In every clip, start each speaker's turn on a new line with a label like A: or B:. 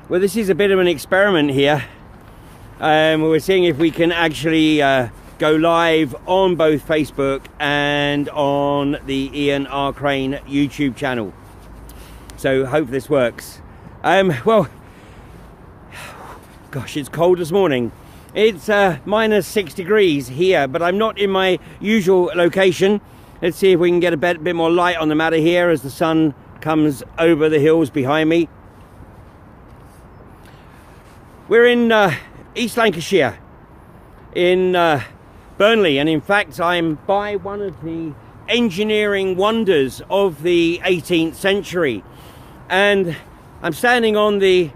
A: Well, this is a bit of an experiment here. We're seeing if we can actually go live on both Facebook and on the Ian R. Crane YouTube channel. So hope this works. Well, gosh, it's cold this morning. It's minus 6 degrees here, but I'm not in my usual location. Let's see if we can get a bit more light on the matter here as the sun comes over the hills behind me. We're in East Lancashire, in Burnley, and in fact I'm by one of the engineering wonders of the 18th century, and I'm standing on the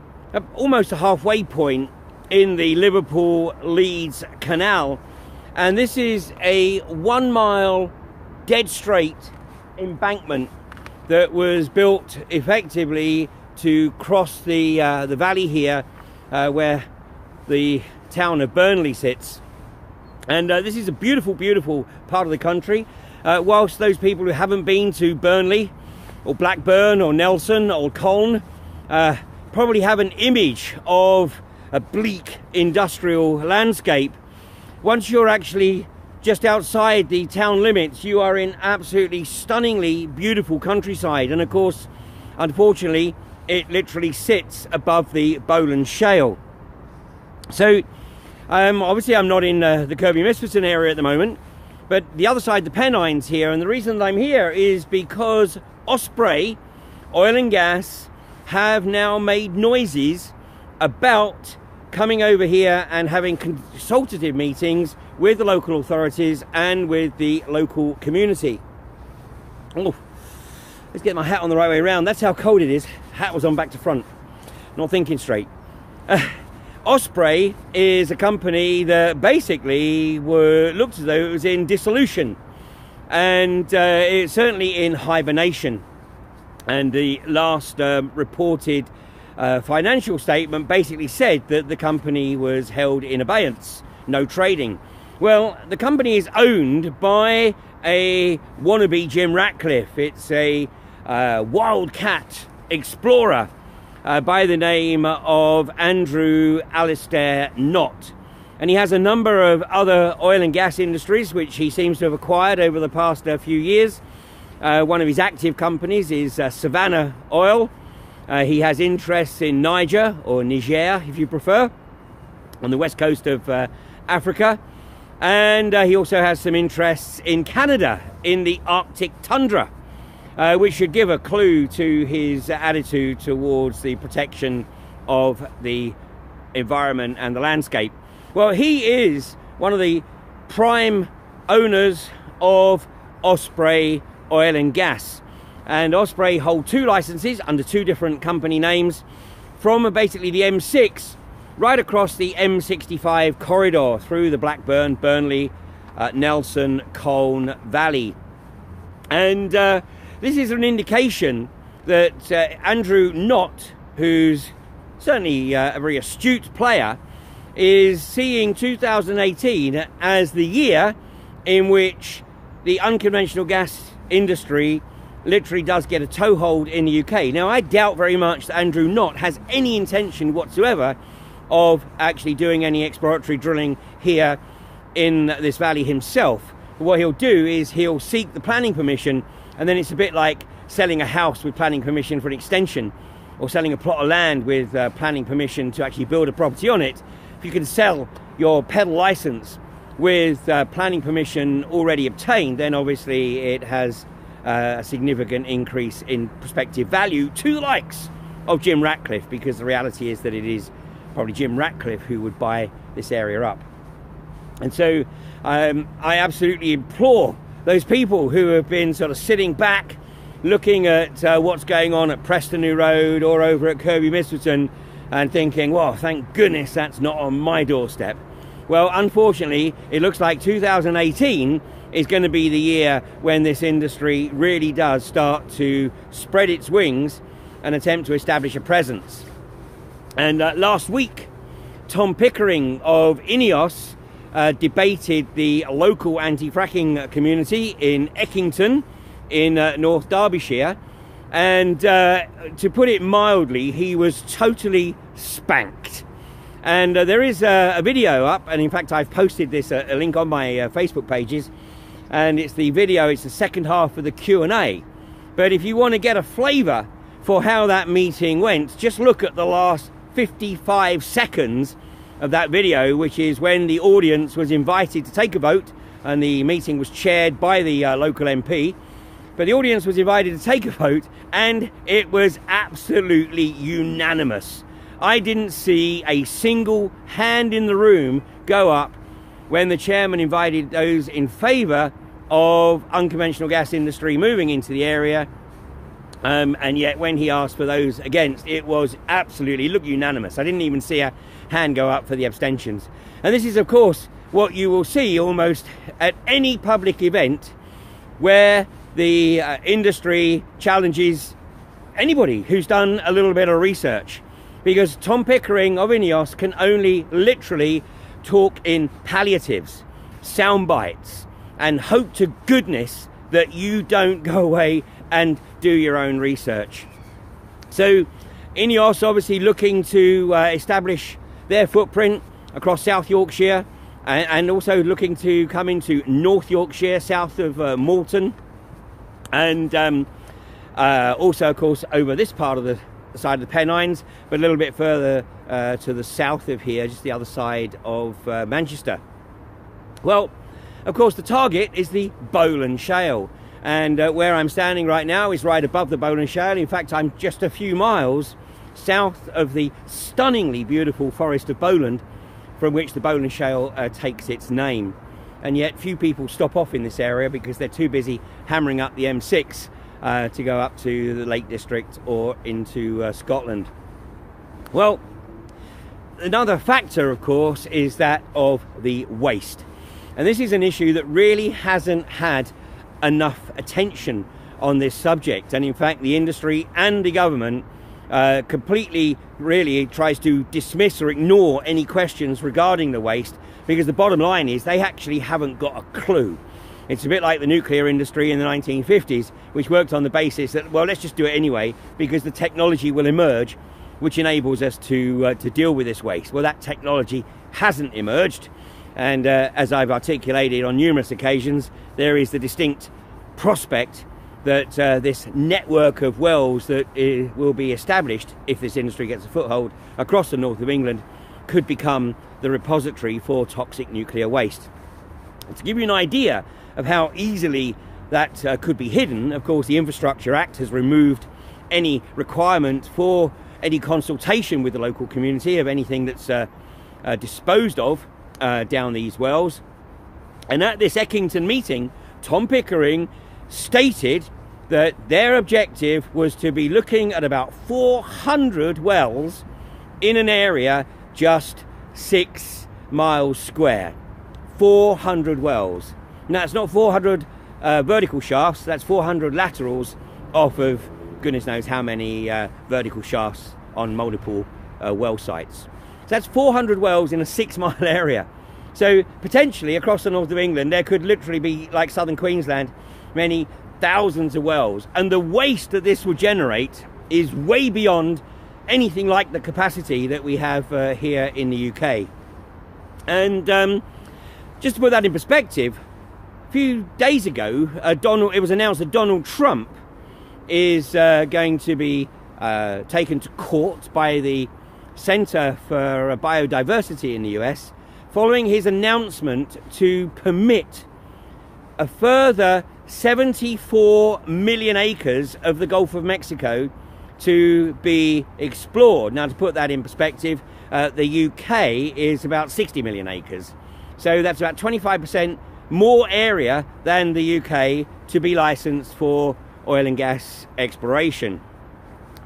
A: almost a halfway point in the Liverpool-Leeds Canal, and this is a 1 mile dead straight embankment that was built effectively to cross the valley here where the town of Burnley sits. And this is a beautiful, beautiful part of the country. Whilst those people who haven't been to Burnley or Blackburn or Nelson or Colne probably have an image of a bleak industrial landscape, once you're actually just outside the town limits, you are in absolutely stunningly beautiful countryside. And of course, unfortunately, it literally sits above the Bowland Shale. So obviously I'm not in the Kirby Misperton area at the moment, but the other side, the Pennines here, and the reason that I'm here is because Osprey Oil and Gas have now made noises about coming over here and having consultative meetings with the local authorities and with the local community. Oh, let's get my hat on the right way around. That's how cold it is. Hat was on back to front. Not thinking straight. Osprey is a company that basically looked as though it was in dissolution, and it's certainly in hibernation. And the last reported financial statement basically said that the company was held in abeyance, no trading. Well, the company is owned by a wannabe Jim Ratcliffe. It's a wildcat explorer by the name of Andrew Alistair Knott, and he has a number of other oil and gas industries which he seems to have acquired over the past few years. One of his active companies is Savannah Oil. He has interests in Niger, or Niger if you prefer, on the west coast of Africa, and he also has some interests in Canada, in the Arctic tundra, which should give a clue to his attitude towards the protection of the environment and the landscape. Well, he is one of the prime owners of Osprey Oil and Gas, and Osprey hold 2 licenses under 2 different company names from basically the M6 right across the M65 corridor through the Blackburn, Burnley, Nelson, Colne Valley. And this is an indication that Andrew Knott, who's certainly a very astute player, is seeing 2018 as the year in which the unconventional gas industry literally does get a toehold in the UK. Now, I doubt very much that Andrew Knott has any intention whatsoever of actually doing any exploratory drilling here in this valley himself. But what he'll do is he'll seek the planning permission, and then it's a bit like selling a house with planning permission for an extension, or selling a plot of land with planning permission to actually build a property on it. If you can sell your pedal license with planning permission already obtained, then obviously it has a significant increase in prospective value to the likes of Jim Ratcliffe, because the reality is that it is probably Jim Ratcliffe who would buy this area up. And so I absolutely implore those people who have been sort of sitting back looking at what's going on at Preston Road or over at Kirby Misperton and thinking, well, thank goodness that's not on my doorstep. Well, unfortunately, it looks like 2018 is going to be the year when this industry really does start to spread its wings and attempt to establish a presence. And last week, Tom Pickering of INEOS debated the local anti-fracking community in Eckington in North Derbyshire, And to put it mildly, he was totally spanked. And there is a video up, and in fact I've posted this a link on my Facebook pages, and it's the video, it's the second half of the Q&A. But if you want to get a flavour for how that meeting went, just look at the last 55 seconds of that video, which is when the audience was invited to take a vote, and the meeting was chaired by the local MP. But the audience was invited to take a vote, and it was absolutely unanimous. I didn't see a single hand in the room go up when the chairman invited those in favour of unconventional gas industry moving into the area. And yet when he asked for those against, it was absolutely, look, unanimous. I didn't even see a hand go up for the abstentions. And this is, of course, what you will see almost at any public event where the industry challenges anybody who's done a little bit of research, because Tom Pickering of INEOS can only literally talk in palliatives, sound bites, and hope to goodness that you don't go away and do your own research. So INEOS obviously looking to establish their footprint across South Yorkshire, and also looking to come into North Yorkshire, south of Moulton. And also, of course, over this part of the side of the Pennines, but a little bit further to the south of here, just the other side of Manchester. Well, of course, the target is the Bowland Shale. And where I'm standing right now is right above the Bowland Shale. In fact, I'm just a few miles south of the stunningly beautiful forest of Bowland, from which the Bowland Shale takes its name. And yet few people stop off in this area because they're too busy hammering up the M6 to go up to the Lake District or into Scotland. Well, another factor, of course, is that of the waste. And this is an issue that really hasn't had enough attention on this subject. And in fact, the industry and the government completely really tries to dismiss or ignore any questions regarding the waste, because the bottom line is they actually haven't got a clue. It's a bit like the nuclear industry in the 1950s, which worked on the basis that, well, let's just do it anyway because the technology will emerge which enables us to deal with this waste. Well, that technology hasn't emerged, and as I've articulated on numerous occasions, there is the distinct prospect that this network of wells that will be established if this industry gets a foothold across the north of England could become the repository for toxic nuclear waste. And to give you an idea of how easily that could be hidden, of course, the Infrastructure Act has removed any requirement for any consultation with the local community of anything that's disposed of down these wells. And at this Eckington meeting, Tom Pickering stated that their objective was to be looking at about 400 wells in an area just 6 miles square. 400 wells. Now, it's not 400 vertical shafts, that's 400 laterals off of goodness knows how many vertical shafts on multiple well sites. So that's 400 wells in a 6 mile area. So potentially across the north of England there could literally be, like southern Queensland, many thousands of wells, and the waste that this will generate is way beyond anything like the capacity that we have here in the UK. And just to put that in perspective, a few days ago it was announced that Donald Trump is going to be taken to court by the Center for Biodiversity in the US following his announcement to permit a further 74 million acres of the Gulf of Mexico to be explored. Now, to put that in perspective, the UK is about 60 million acres. So that's about 25% more area than the UK to be licensed for oil and gas exploration.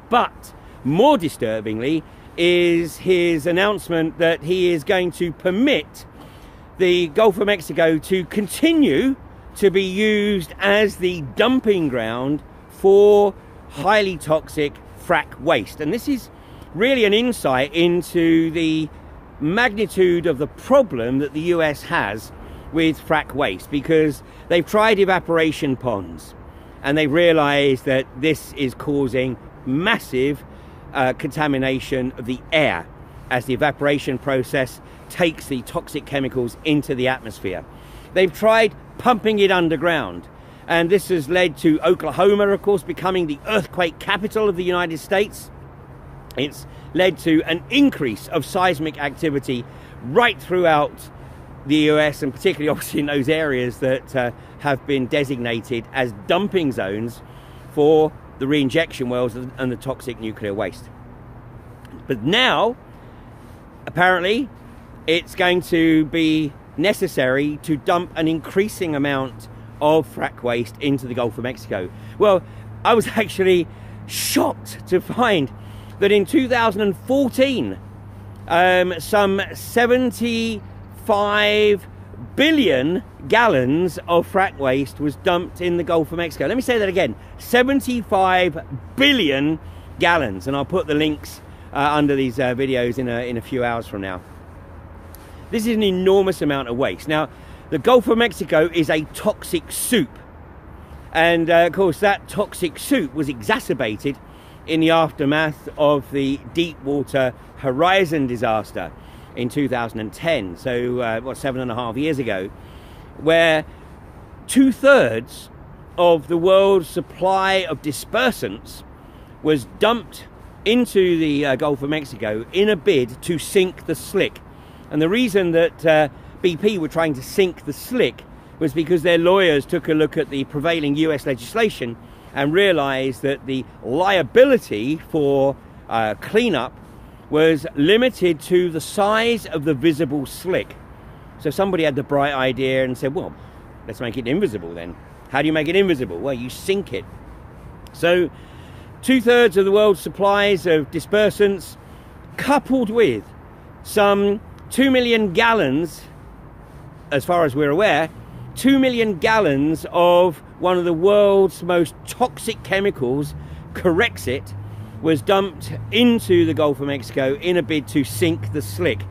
A: But more disturbingly is his announcement that he is going to permit the Gulf of Mexico to continue to be used as the dumping ground for highly toxic frack waste. And this is really an insight into the magnitude of the problem that the US has with frack waste, because they've tried evaporation ponds and they realized that this is causing massive contamination of the air as the evaporation process takes the toxic chemicals into the atmosphere. They've tried pumping it underground, and this has led to Oklahoma, of course, becoming the earthquake capital of the United States. It's led to an increase of seismic activity right throughout the US, and particularly obviously in those areas that have been designated as dumping zones for the reinjection wells and the toxic nuclear waste. But now, apparently, it's going to be necessary to dump an increasing amount of frack waste into the Gulf of Mexico. Well, I was actually shocked to find that in 2014, some 75 billion gallons of frack waste was dumped in the Gulf of Mexico. Let me say that again, 75 billion gallons, and I'll put the links under these videos in a few hours from now. This is an enormous amount of waste. Now, the Gulf of Mexico is a toxic soup, and of course that toxic soup was exacerbated in the aftermath of the Deepwater Horizon disaster in 2010, so 7.5 years ago, where 2/3 of the world's supply of dispersants was dumped into the Gulf of Mexico in a bid to sink the slick. And the reason that BP were trying to sink the slick was because their lawyers took a look at the prevailing US legislation and realized that the liability for cleanup was limited to the size of the visible slick. So somebody had the bright idea and said, well, let's make it invisible then. How do you make it invisible? Well, you sink it. So 2/3 of the world's supplies of dispersants, coupled with some 2 million gallons, as far as we're aware, 2 million gallons of one of the world's most toxic chemicals, COREXIT, was dumped into the Gulf of Mexico in a bid to sink the slick.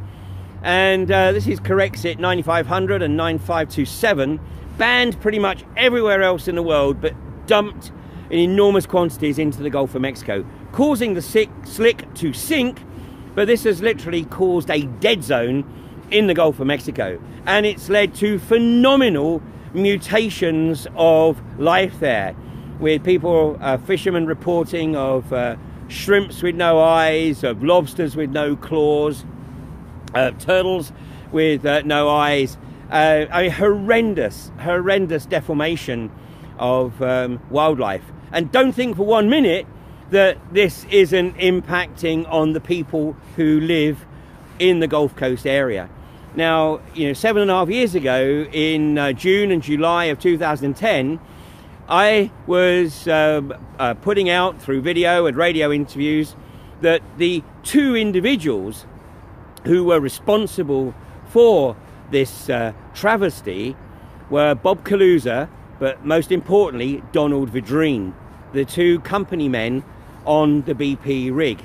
A: And this is COREXIT 9500 and 9527, banned pretty much everywhere else in the world, but dumped in enormous quantities into the Gulf of Mexico, causing the slick to sink. But this has literally caused a dead zone in the Gulf of Mexico, and it's led to phenomenal mutations of life there, with people, fishermen reporting of shrimps with no eyes, of lobsters with no claws, turtles with no eyes. I mean, horrendous deformation of wildlife. And don't think for 1 minute that this isn't impacting on the people who live in the Gulf Coast area. Now, 7.5 years ago, in June and July of 2010, I was putting out through video and radio interviews that the 2 individuals who were responsible for this travesty were Bob Kaluza, but most importantly, Donald Vidrine, the 2 company men on the BP rig.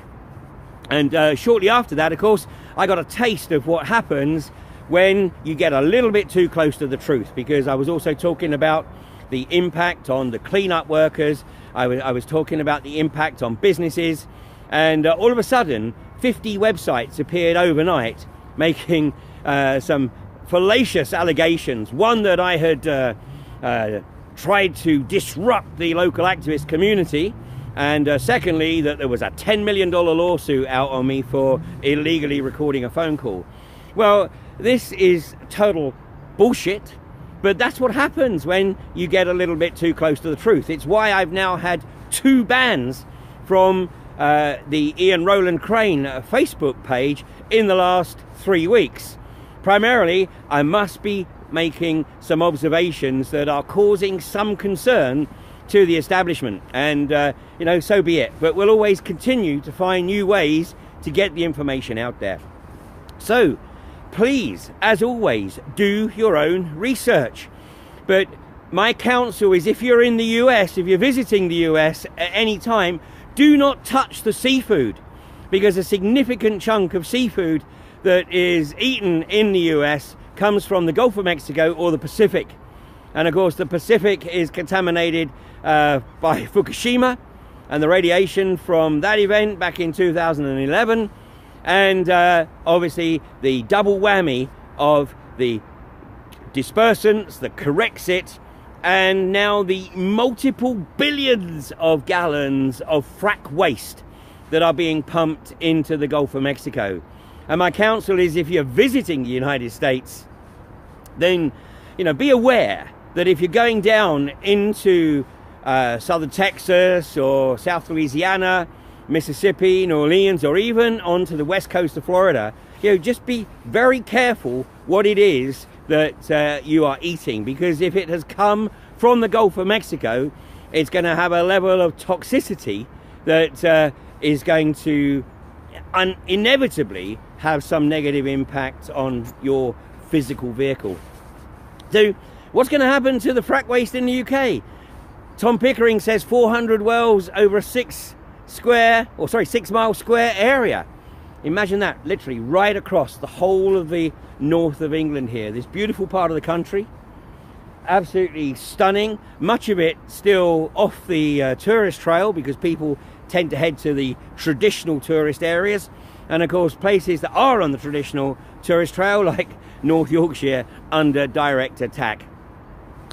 A: And shortly after that, of course, I got a taste of what happens when you get a little bit too close to the truth, because I was also talking about the impact on the cleanup workers. I was talking about the impact on businesses, and all of a sudden 50 websites appeared overnight making some fallacious allegations. One, that I had tried to disrupt the local activist community, and secondly, that there was a $10 million lawsuit out on me for illegally recording a phone call. Well, this is total bullshit, but that's what happens when you get a little bit too close to the truth. It's why I've now had 2 bans from the Ian Rowland Crane Facebook page in the last 3 weeks. Primarily, I must be making some observations that are causing some concern to the establishment, and so be it. But we'll always continue to find new ways to get the information out there. So please, as always, do your own research. But my counsel is, if you're in the US, if you're visiting the US at any time, do not touch the seafood, because a significant chunk of seafood that is eaten in the US comes from the Gulf of Mexico or the Pacific. And of course the Pacific is contaminated by Fukushima and the radiation from that event back in 2011, and obviously the double whammy of the dispersants, the COREXIT, and now the multiple billions of gallons of frack waste that are being pumped into the Gulf of Mexico. And my counsel is, if you're visiting the United States, then be aware that if you're going down into southern Texas or South Louisiana, Mississippi, New Orleans, or even onto the west coast of Florida, just be very careful what it is that you are eating, because if it has come from the Gulf of Mexico, it's going to have a level of toxicity that is going to inevitably have some negative impact on your physical vehicle. So what's going to happen to the frack waste in the UK? Tom Pickering says 400 wells over a 6 mile square area. Imagine that, literally right across the whole of the north of England here. This beautiful part of the country, absolutely stunning. Much of it still off the tourist trail, because people tend to head to the traditional tourist areas. And of course, places that are on the traditional tourist trail, like North Yorkshire, under direct attack.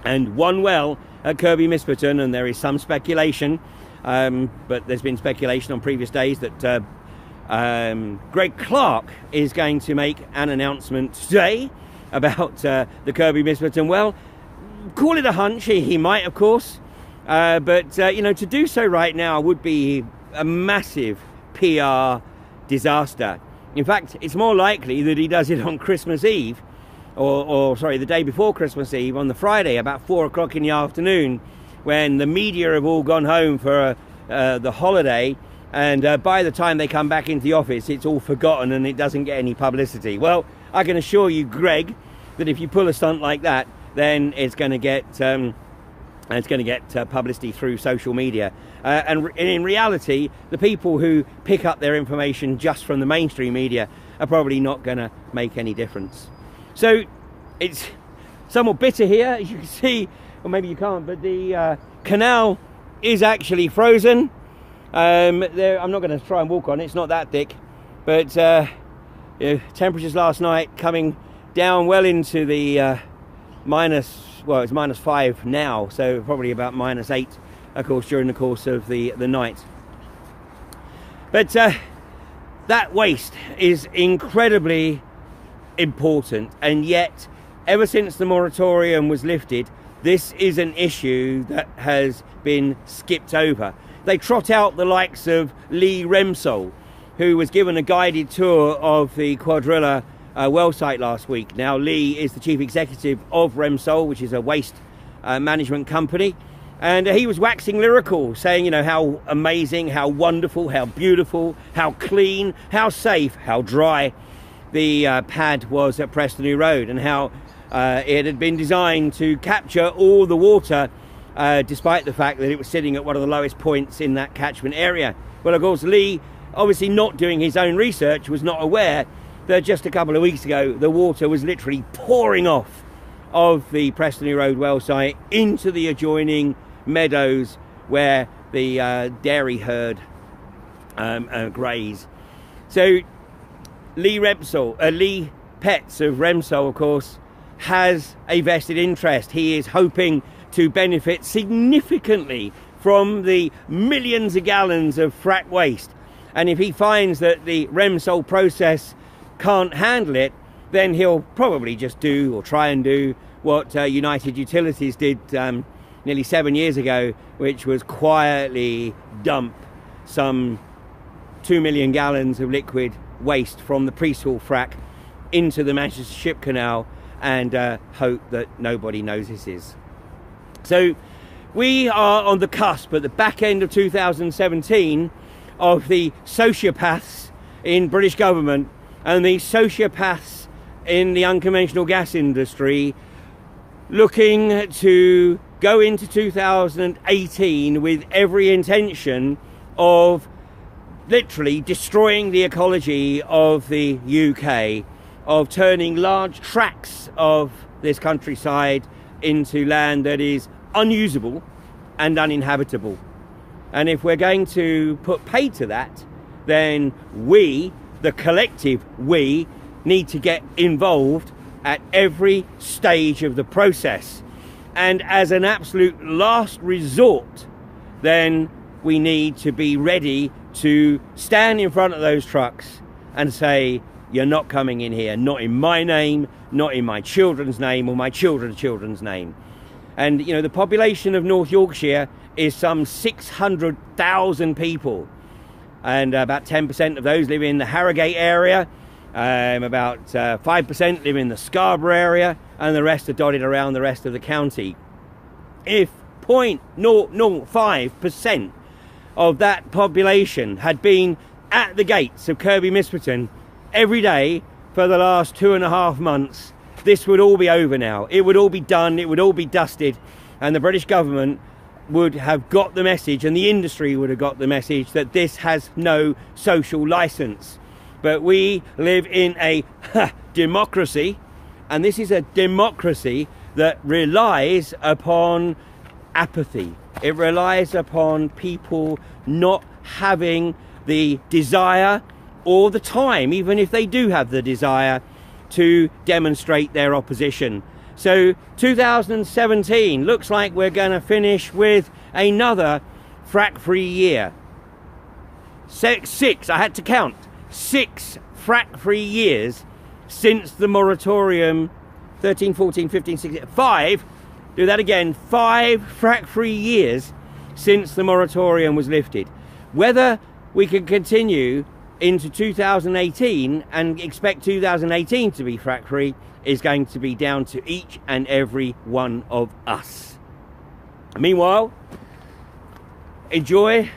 A: And one well at Kirby Misperton, and there is some speculation, but there's been speculation on previous days that Greg Clark is going to make an announcement today about the Kirby Misperton well. Call it a hunch, he might, of course, but to do so right now would be a massive PR disaster. In fact, it's more likely that he does it on Christmas Eve, or sorry, the day before Christmas Eve, on the Friday about 4 o'clock in the afternoon, when the media have all gone home for the holiday, and by the time they come back into the office, it's all forgotten and it doesn't get any publicity. Well, I can assure you, Greg, that if you pull a stunt like that, then it's going to get publicity through social media. And in reality, the people who pick up their information just from the mainstream media are probably not going to make any difference. So it's somewhat bitter here, as you can see, or maybe you can't, but the canal is actually frozen. I'm not going to try and walk on it, it's not that thick, but temperatures last night coming down well into the it's -5 now, so probably about -8, of course, during the course of the night. But that waste is incredibly important, and yet ever since the moratorium was lifted, this is an issue that has been skipped over. They trot out the likes of Lee Remsol, who was given a guided tour of the Quadrilla well site last week. Now, Lee is the chief executive of Remsol, which is a waste management company, and he was waxing lyrical, saying, how amazing, how wonderful, how beautiful, how clean, how safe, how dry the pad was at Prestonby Road, and how it had been designed to capture all the water, despite the fact that it was sitting at one of the lowest points in that catchment area. Well, of course, Lee, obviously not doing his own research, was not aware that just a couple of weeks ago the water was literally pouring off of the Prestonby Road well site into the adjoining meadows where the dairy herd graze. So Lee Petts of Remsol, of course, has a vested interest. He is hoping to benefit significantly from the millions of gallons of frack waste, and if he finds that the Remsol process can't handle it, then he'll probably just do, or try and do, what United Utilities did nearly 7 years ago, which was quietly dump some 2 million gallons of liquid waste from the pre-salt frack into the Manchester Ship Canal, and hope that nobody notices. So we are on the cusp, at the back end of 2017, of the sociopaths in British government and the sociopaths in the unconventional gas industry looking to go into 2018 with every intention of literally destroying the ecology of the UK, of turning large tracts of this countryside into land that is unusable and uninhabitable. And if we're going to put pay to that, then we, the collective we, need to get involved at every stage of the process. And as an absolute last resort, then we need to be ready to stand in front of those trucks and say, you're not coming in here, not in my name, not in my children's name or my children's children's name. And you know, the population of North Yorkshire is some 600,000 people, and about 10% of those live in the Harrogate area, about 5% live in the Scarborough area, and the rest are dotted around the rest of the county. If 0.005% of that population had been at the gates of Kirkby Misperton every day for the last 2.5 months, this would all be over now. It would all be done, it would all be dusted, and the British government would have got the message, and the industry would have got the message, that this has no social license. But we live in a democracy, and this is a democracy that relies upon apathy. It relies upon people not having the desire or the time, even if they do have the desire, to demonstrate their opposition. So 2017 looks like we're going to finish with another frack-free year. Six, I had to count, 6 frack-free years since the moratorium, 13, 14, 15, 16, 5, do that again, 5 frack-free years since the moratorium was lifted. Whether we can continue into 2018 and expect 2018 to be frack-free is going to be down to each and every one of us. Meanwhile, enjoy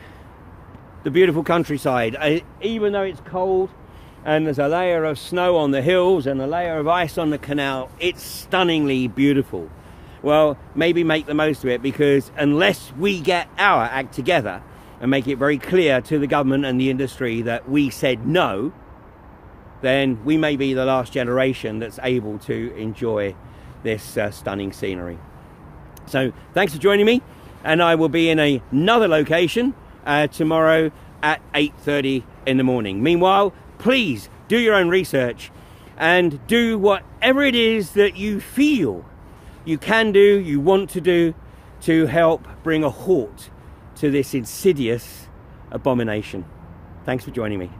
A: the beautiful countryside. Even though it's cold and there's a layer of snow on the hills and a layer of ice on the canal, it's stunningly beautiful. Well, maybe make the most of it, because unless we get our act together and make it very clear to the government and the industry that we said no, then we may be the last generation that's able to enjoy this stunning scenery. So thanks for joining me, and I will be in another location tomorrow at 8:30 in the morning. Meanwhile, please do your own research and do whatever it is that you feel you can do, you want to do, to help bring a halt to this insidious abomination. Thanks for joining me.